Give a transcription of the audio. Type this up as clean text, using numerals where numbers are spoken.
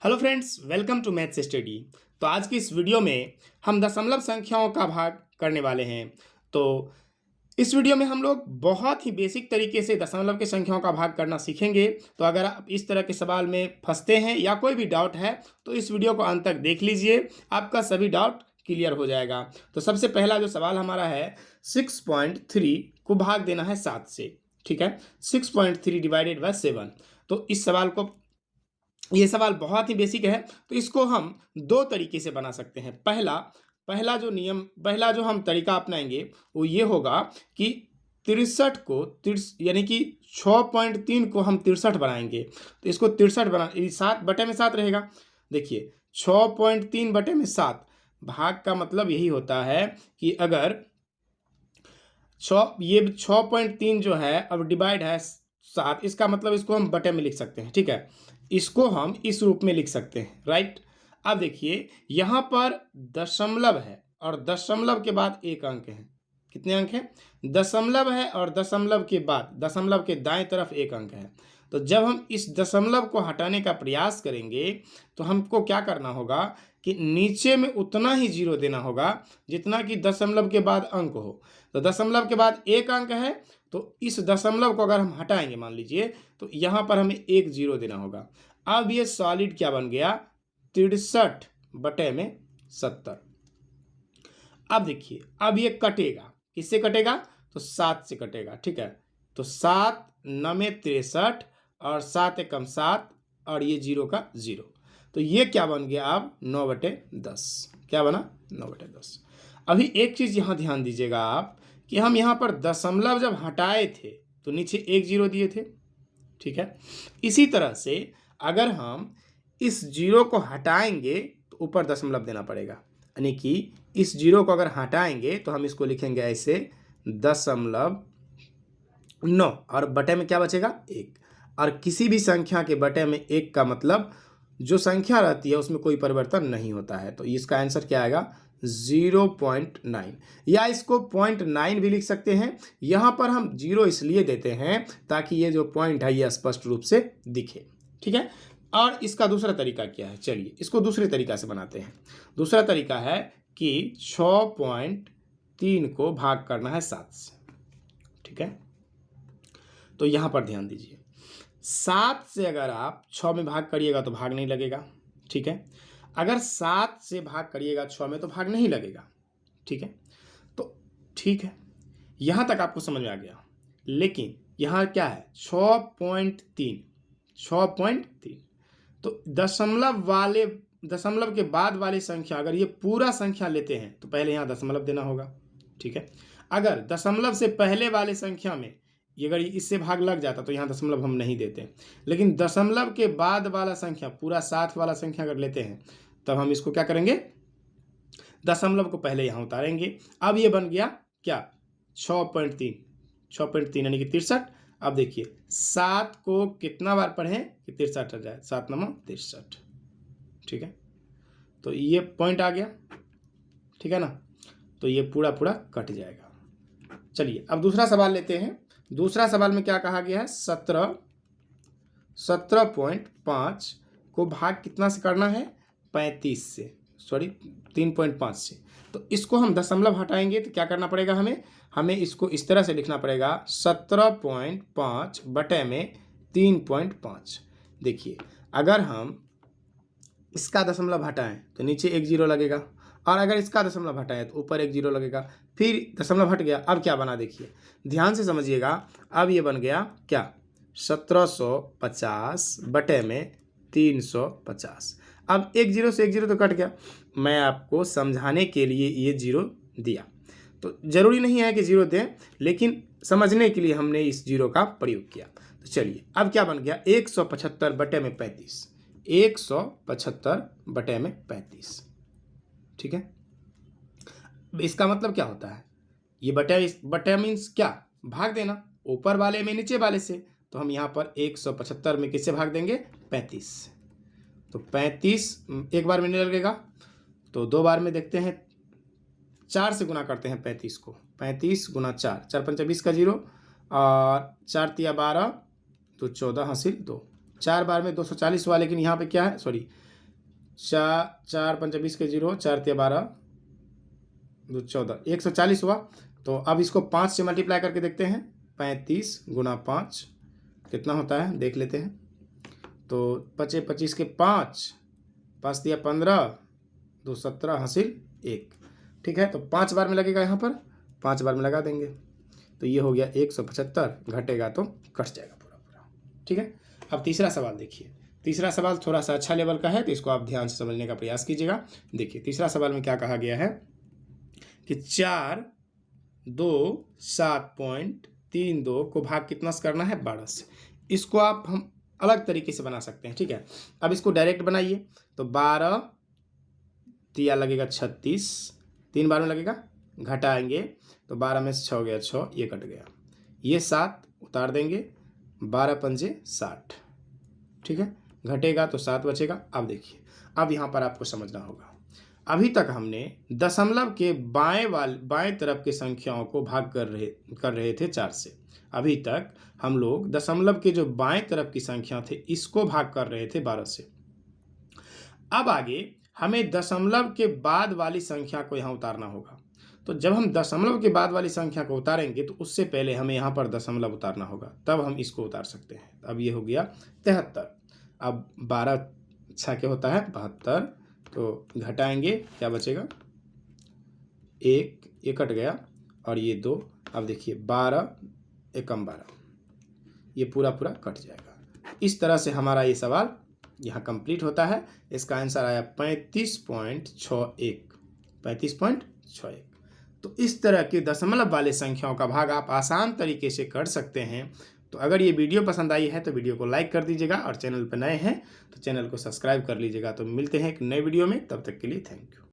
Hello friends, welcome to maths study. तो आज की इस वीडियो में हम दशमलव संख्याओं का भाग करने वाले हैं। तो इस वीडियो में हम लोग बहुत ही बेसिक तरीके से दशमलव के संख्याओं का भाग करना सीखेंगे। तो अगर आप इस तरह के सवाल में फंसते हैं या कोई भी डाउट है तो इस वीडियो को अंत तक देख लीजिए, आपका सभी डाउट क्लियर हो जाएगा। तो सबसे पहला जो सवाल हमारा है 6.3 को भाग देना है 7 से। ठीक है, 6.3 डिवाइडेड बाय 7। तो इस सवाल को, ये सवाल बहुत ही बेसिक है, तो इसको हम दो तरीके से बना सकते हैं। पहला जो हम तरीका अपनाएंगे वो ये होगा कि 63 को यानी कि 6.3 को हम 63 बनाएंगे। तो इसको 63 बना, 7/7 रहेगा। देखिए 6.3/7 भाग का मतलब यही होता है कि अगर 6.3 जो है अब डिवाइड है 7, इसका मतलब इसको हम बटे में लिख सकते हैं। ठीक है, इसको हम इस रूप में लिख सकते हैं, राइट। अब देखिए यहाँ पर दशमलव है और दशमलव के बाद एक अंक है। कितने अंक हैं? दशमलव है और दशमलव के बाद दशमलव के दाएं तरफ एक अंक है। तो जब हम इस दशमलव को हटाने का प्रयास करेंगे तो हमको क्या करना होगा कि नीचे में उतना ही जीरो देना होगा जितना कि दशमलव के बाद अंक हो। तो दशमलव के बाद एक अंक है, तो इस दशमलव को अगर हम हटाएंगे मान लीजिए तो यहाँ पर हमें एक जीरो देना होगा। अब ये सॉलिड क्या बन गया? 63/70। अब देखिए अब ये कटेगा, किससे कटेगा? तो 7 से कटेगा। ठीक है, तो 7 9 63 और 7 एकम 7 और ये जीरो का जीरो। तो ये क्या बन गया? अब 9/10। क्या बना? 9/10। अभी एक चीज यहाँ ध्यान दीजिएगा आप कि हम यहाँ पर दशमलव जब हटाए थे तो नीचे एक जीरो दिए थे। ठीक है, इसी तरह से अगर हम इस जीरो को हटाएंगे तो ऊपर दशमलव देना पड़ेगा, यानी कि इस जीरो को अगर हटाएंगे तो हम इसको लिखेंगे ऐसे 0.9 और बटे में क्या बचेगा? 1। और किसी भी संख्या के बटे में 1 का मतलब जो संख्या रहती है उसमें कोई परिवर्तन नहीं होता है। तो इसका आंसर क्या आएगा? 0.9, या इसको 0.9 भी लिख सकते हैं। यहाँ पर हम जीरो इसलिए देते हैं ताकि ये जो पॉइंट है ये स्पष्ट रूप से दिखे। ठीक है, और इसका दूसरा तरीका क्या है? चलिए इसको दूसरे तरीका से बनाते हैं। दूसरा तरीका है कि 6.3 को भाग करना है 7 से। ठीक है, तो यहाँ पर ध्यान दीजिए, 7 से अगर आप 6 में भाग करिएगा तो भाग नहीं लगेगा। ठीक है, अगर 7 से भाग करिएगा 6 में तो भाग नहीं लगेगा। ठीक है, तो ठीक है, यहाँ तक आपको समझ में आ गया। लेकिन यहाँ क्या है? 6.3। तो दशमलव के बाद वाली संख्या अगर ये पूरा संख्या लेते हैं तो पहले यहाँ दशमलव देना होगा। ठीक है, अगर दशमलव से पहले वाले संख्या में ये अगर इससे भाग लग जाता तो यहाँ दशमलव हम नहीं देते। लेकिन दशमलव के बाद वाला संख्या, पूरा 7 वाला संख्या अगर लेते हैं तब हम इसको क्या करेंगे? दशमलव को पहले यहाँ उतारेंगे। अब ये बन गया क्या? 6.3 यानी कि 63। अब देखिए 7 को कितना बार पढ़ें कि 63 आ जाए? 7 9 63। ठीक है, तो ये पॉइंट आ गया। ठीक है ना, तो ये पूरा पूरा कट जाएगा। चलिए अब दूसरा सवाल लेते हैं। दूसरा सवाल में क्या कहा गया है? 17.5 को भाग कितना से करना है? 35 से, सॉरी 3.5 से। तो इसको हम दशमलव हटाएंगे तो क्या करना पड़ेगा? हमें इसको इस तरह से लिखना पड़ेगा 17.5 बटे में 3.5। देखिए अगर हम इसका दशमलव हटाएं तो नीचे एक जीरो लगेगा, और अगर इसका दशमलव हटाएं तो ऊपर एक जीरो लगेगा। फिर दशमलव हट गया, अब क्या बना? देखिए ध्यान से समझिएगा। अब ये बन गया क्या? 1750 बटे में 350। अब एक जीरो से एक जीरो तो कट गया। मैं आपको समझाने के लिए ये जीरो दिया, तो जरूरी नहीं है कि जीरो दें, लेकिन समझने के लिए हमने इस जीरो का प्रयोग किया। तो चलिए अब क्या बन गया? 175 बटे में 35। 175 बटे में 35। ठीक है, इसका मतलब क्या होता है? ये बटे मीन्स क्या? भाग देना, ऊपर वाले में नीचे वाले से। तो हम यहाँ पर 175 में किससे भाग देंगे? 35 से। तो 35 एक बार में नहीं लगेगा, तो दो बार में देखते हैं। 4 से गुना करते हैं 35 को। 35 गुना 4, 4 पंचा 20 का जीरो, और 4 तिया 12, तो 14 हासिल 2। 4 बार में 240 हुआ, लेकिन यहाँ पे क्या है? सॉरी चार पंचा 20 के 0, 4 तिया 12, 2 14, 140 हुआ। तो अब इसको 5 से मल्टीप्लाई करके देखते हैं। 35 गुना 5 कितना होता है देख लेते हैं। तो 25 25 के 5, 5 दिया 15, 2 17 हासिल 1। ठीक है, तो 5 बार में लगेगा, यहाँ पर 5 बार में लगा देंगे। तो ये हो गया 175, घटेगा तो कट जाएगा पूरा पूरा। ठीक है, अब तीसरा सवाल देखिए। तीसरा सवाल थोड़ा सा अच्छा लेवल का है, तो इसको आप ध्यान से समझने का प्रयास कीजिएगा। देखिए तीसरा सवाल में क्या कहा गया है कि 4 2 7.32 को भाग कितना से करना है 12 से। इसको आप हम अलग तरीके से बना सकते हैं। ठीक है, अब इसको डायरेक्ट बनाइए। तो 12 तिया लगेगा 36, 3 बार में लगेगा, घटाएंगे तो 12 में से 6 गया 6, ये कट गया, ये 7 उतार देंगे, 12 पंजे 60। ठीक है, घटेगा तो 7 बचेगा। अब देखिए, अब यहाँ पर आपको समझना होगा, अभी तक हमने दशमलव के बाएं तरफ के संख्याओं को भाग कर रहे थे 4 से। अभी तक हम लोग दशमलव के जो बाएं तरफ की संख्या थे इसको भाग कर रहे थे 12 से। अब आगे हमें दशमलव के बाद वाली संख्या को यहाँ उतारना होगा। तो जब हम दशमलव के बाद वाली संख्या को उतारेंगे तो उससे पहले हमें यहाँ पर दशमलव उतारना होगा, तब हम इसको उतार सकते हैं। अब ये हो गया 73। अब 12 क्या होता है 72, तो घटाएंगे क्या बचेगा 1, ये कट गया और ये 2। अब देखिए 12 एकम 12, ये पूरा पूरा कट जाएगा। इस तरह से हमारा ये सवाल यहाँ कंप्लीट होता है। इसका आंसर आया 35.61, 35.61। तो इस तरह के दशमलव वाले संख्याओं का भाग आप आसान तरीके से कर सकते हैं। तो अगर ये वीडियो पसंद आई है तो वीडियो को लाइक कर दीजिएगा, और चैनल पर नए हैं तो चैनल को सब्सक्राइब कर लीजिएगा। तो मिलते हैं एक नए वीडियो में, तब तक के लिए थैंक यू।